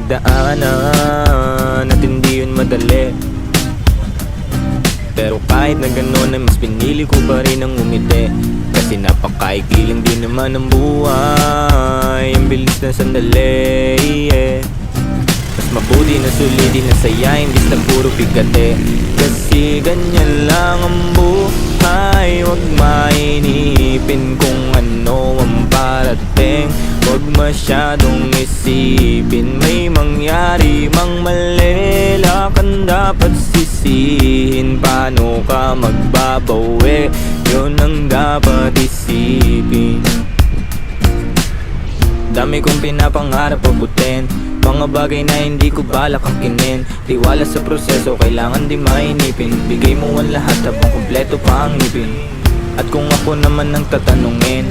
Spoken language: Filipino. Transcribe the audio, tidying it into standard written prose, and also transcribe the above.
pinagdaanan at hindi yun madali. Pero kahit na gano'n ay mas pinili ko pa rin ang umiti, kasi napakaikiling din naman ang buhay. Ang bilis ng sandali, Mas mabuti na sulitin na saya, imbis na puro bigate. Kasi ganyan lang ang buhay. Huwag mainipin kung ano ang parating. Huwag masyadong isipin may mangyari mang mali. Lakan dapat sisihin, paano ka magbabawi, yun ang dapat isipin. Dami kong pinapangarap abutin, mga bagay na hindi ko balak angkinin. Tiwala sa proseso, kailangan di mainipin. Bigay mo ang lahat habang kumpleto pa ang ngipin. At kung ako naman ang tatanungin,